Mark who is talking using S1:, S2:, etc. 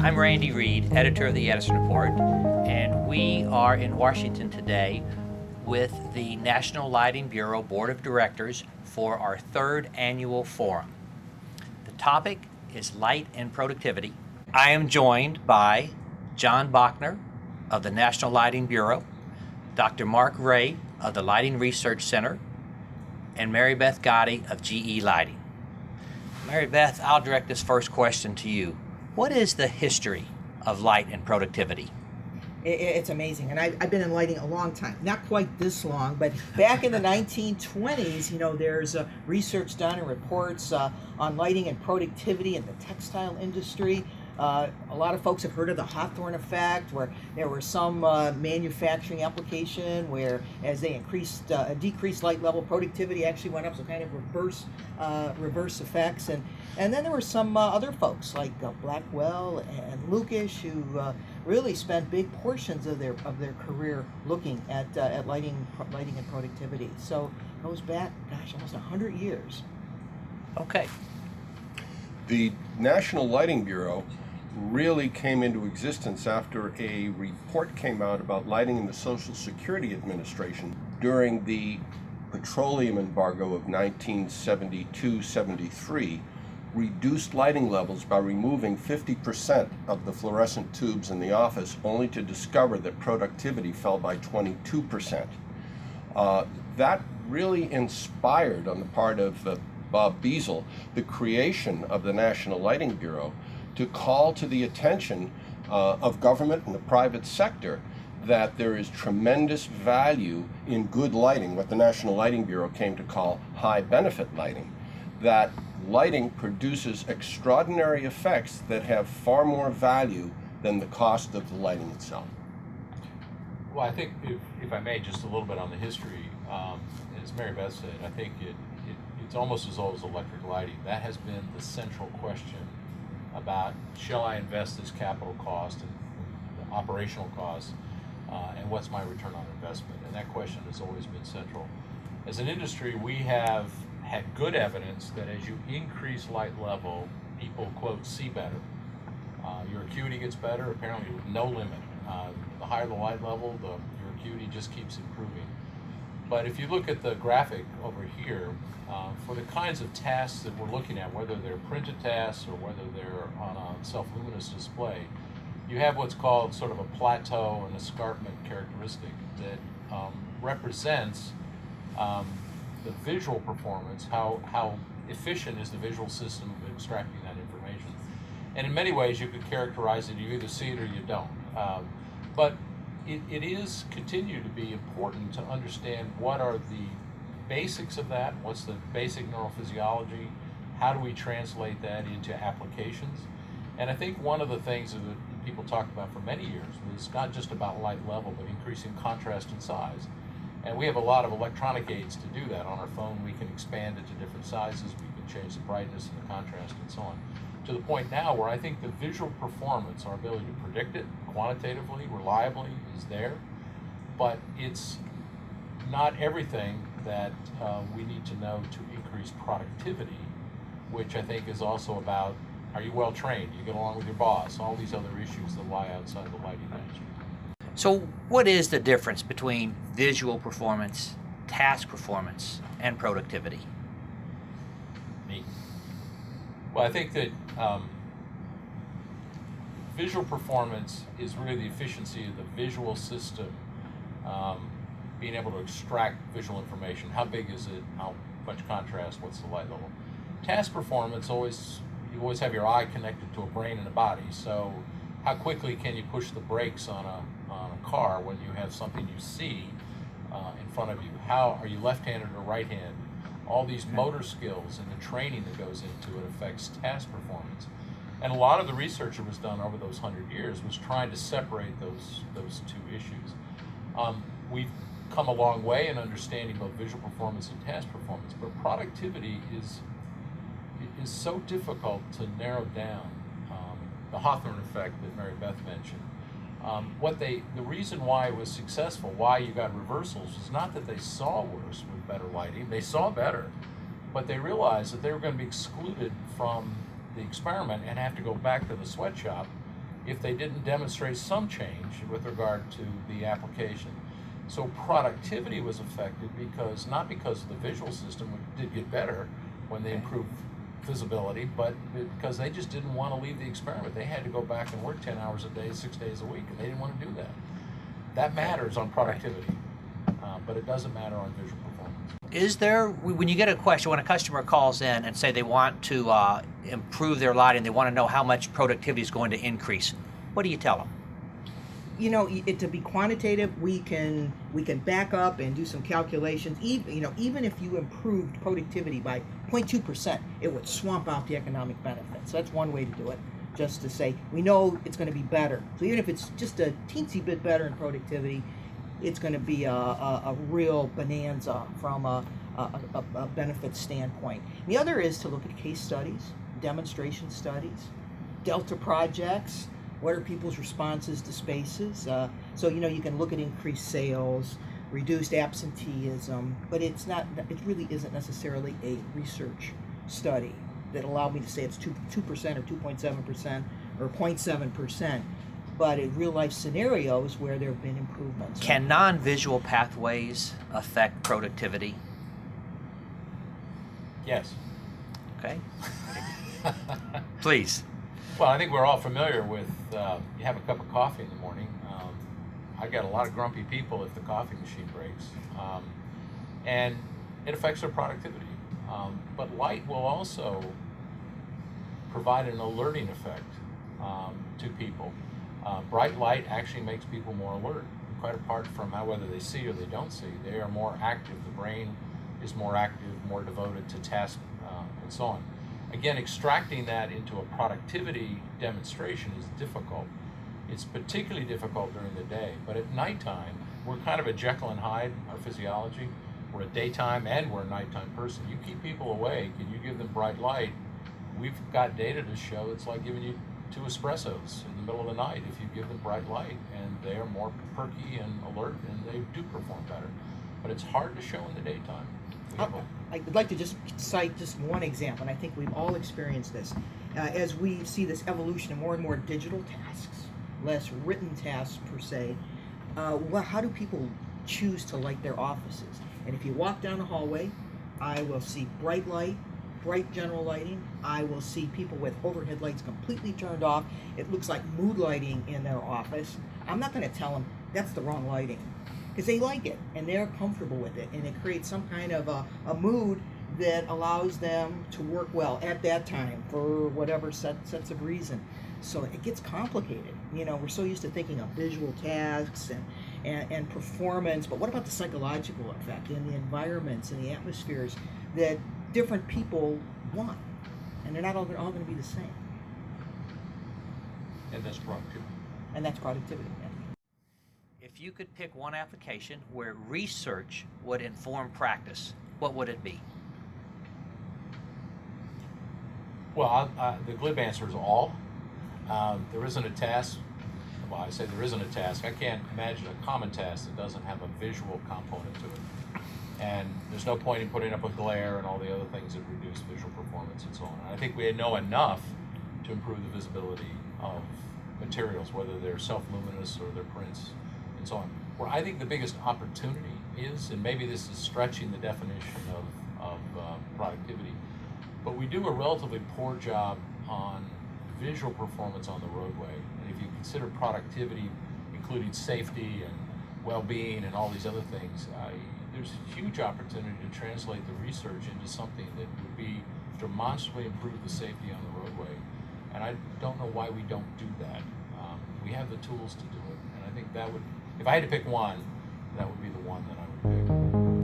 S1: I'm Randy Reed, editor of the Edison Report, and we are in Washington today with the National Lighting Bureau Board of Directors for our third annual forum. The topic is light and productivity. I am joined by John Bachner of the National Lighting Bureau, Dr. Mark Ray of the Lighting Research Center, and Mary Beth Gotti of GE Lighting. Mary Beth, I'll direct this first question to you. What is the history of light and productivity?
S2: It's amazing, and I've been in lighting a long time. Not quite this long, but back in the 1920s, there's research done and reports on lighting and productivity in the textile industry. A lot of folks have heard of the Hawthorne effect, where there were some manufacturing application where, as they decreased light level, productivity actually went up. So kind of reverse effects. And then there were some other folks like Blackwell and Lukish who really spent big portions of their career looking at lighting and productivity. So it goes back, almost 100 years.
S1: Okay.
S3: The National Lighting Bureau really came into existence after a report came out about lighting in the Social Security Administration during the petroleum embargo of 1972-73, reduced lighting levels by removing 50% of the fluorescent tubes in the office, only to discover that productivity fell by 22%. That really inspired, on the part of Bob Beazle, the creation of the National Lighting Bureau, to call to the attention of government and the private sector that there is tremendous value in good lighting, what the National Lighting Bureau came to call high benefit lighting, that lighting produces extraordinary effects that have far more value than the cost of the lighting itself.
S4: Well, I think, if I may, just a little bit on the history, as Mary Beth said, I think it's almost as old as electric lighting. That has been the central question about, shall I invest this capital cost and the operational costs, and what's my return on investment? And that question has always been central. As an industry, we have had good evidence that as you increase light level, people, quote, see better. Your acuity gets better, apparently with no limit. The higher the light level, your acuity just keeps improving. But if you look at the graphic over here, for the kinds of tasks that we're looking at, whether they're printed tasks or whether they're on a self-luminous display, you have what's called sort of a plateau and escarpment characteristic that represents the visual performance, how efficient is the visual system of extracting that information. And in many ways you could characterize it, you either see it or you don't. But it is continue to be important to understand what are the basics of that, what's the basic neurophysiology, how do we translate that into applications. And I think one of the things that people talked about for many years was not just about light level, but increasing contrast and size. And we have a lot of electronic aids to do that. On our phone we can expand it to different sizes, we can change the brightness and the contrast and so on. To the point now where I think the visual performance, our ability to predict it quantitatively, reliably, is there, but it's not everything that we need to know to increase productivity, which I think is also about, are you well trained, you get along with your boss, all these other issues that lie outside the lighting industry.
S1: So what is the difference between visual performance, task performance, and productivity?
S4: Me. Well, I think that visual performance is really the efficiency of the visual system, being able to extract visual information. How big is it? How much contrast? What's the light level? Task performance, you always have your eye connected to a brain and a body. So how quickly can you push the brakes on a car when you have something you see in front of you? How are you left-handed or right-handed? All these motor skills and the training that goes into it affects task performance. And a lot of the research that was done over those 100 years was trying to separate those two issues. We've come a long way in understanding both visual performance and task performance, but productivity is so difficult to narrow down. The Hawthorne effect that Mary Beth mentioned. The reason why it was successful, why you got reversals, is not that they saw worse with better lighting. They saw better, but they realized that they were going to be excluded from the experiment and have to go back to the sweatshop if they didn't demonstrate some change with regard to the application. So productivity was affected not because the visual system did get better when they improved visibility, but because they just didn't want to leave the experiment. They had to go back and work 10 hours a day, 6 days a week, and they didn't want to do that. That matters on productivity, but it doesn't matter on visual performance.
S1: Is there, when you get a question, when a customer calls in and say they want to improve their lighting, they want to know how much productivity is going to increase, what do you tell them?
S2: You know, to be quantitative, we can back up and do some calculations. Even if you improved productivity by 0.2%, it would swamp out the economic benefits. That's one way to do it. Just to say, we know it's going to be better. So even if it's just a teensy bit better in productivity, it's going to be a real bonanza from a benefit standpoint. The other is to look at case studies, demonstration studies, Delta projects. What are people's responses to spaces? So you can look at increased sales, reduced absenteeism, but it really isn't necessarily a research study that allowed me to say it's 2% or 2.7% or 0.7%, but in real life scenarios where there have been improvements.
S1: Can non-visual pathways affect productivity?
S4: Yes.
S1: Okay. Please.
S4: Well, I think we're all familiar with, you have a cup of coffee in the morning. I got a lot of grumpy people if the coffee machine breaks. And it affects their productivity. But light will also provide an alerting effect to people. Bright light actually makes people more alert. Quite apart from whether they see or they don't see, they are more active. The brain is more active, more devoted to tasks, and so on. Again, extracting that into a productivity demonstration is difficult. It's particularly difficult during the day, but at nighttime, we're kind of a Jekyll and Hyde, our physiology. We're a daytime and we're a nighttime person. You keep people awake and you give them bright light, we've got data to show it's like giving you 2 espressos in the middle of the night if you give them bright light, and they are more perky and alert and they do perform better. But it's hard to show in the daytime.
S2: I'd like to just cite just one example, and I think we've all experienced this. As we see this evolution of more and more digital tasks, less written tasks per se, how do people choose to light their offices? And if you walk down the hallway, I will see bright light, bright general lighting. I will see people with overhead lights completely turned off. It looks like mood lighting in their office. I'm not going to tell them that's the wrong lighting, because they like it and they're comfortable with it, and it creates some kind of a mood that allows them to work well at that time for whatever sets of reason. So it gets complicated. We're so used to thinking of visual tasks and performance, but what about the psychological effect and the environments and the atmospheres that different people want? And they're not all going to be the same.
S4: And that's productivity.
S2: And that's productivity.
S1: If you could pick one application where research would inform practice, what would it be?
S4: Well, the glib answer is all. There isn't a task. Well, I say there isn't a task. I can't imagine a common task that doesn't have a visual component to it. And there's no point in putting up with glare and all the other things that reduce visual performance and so on. And I think we know enough to improve the visibility of materials, whether they're self-luminous or they're prints and so on. Where I think the biggest opportunity is, and maybe this is stretching the definition of productivity, but we do a relatively poor job on visual performance on the roadway. And if you consider productivity, including safety and well-being and all these other things, there's a huge opportunity to translate the research into something that would be demonstrably improve the safety on the roadway. And I don't know why we don't do that. We have the tools to do it, and I think that would, if I had to pick one, that would be the one that I would pick.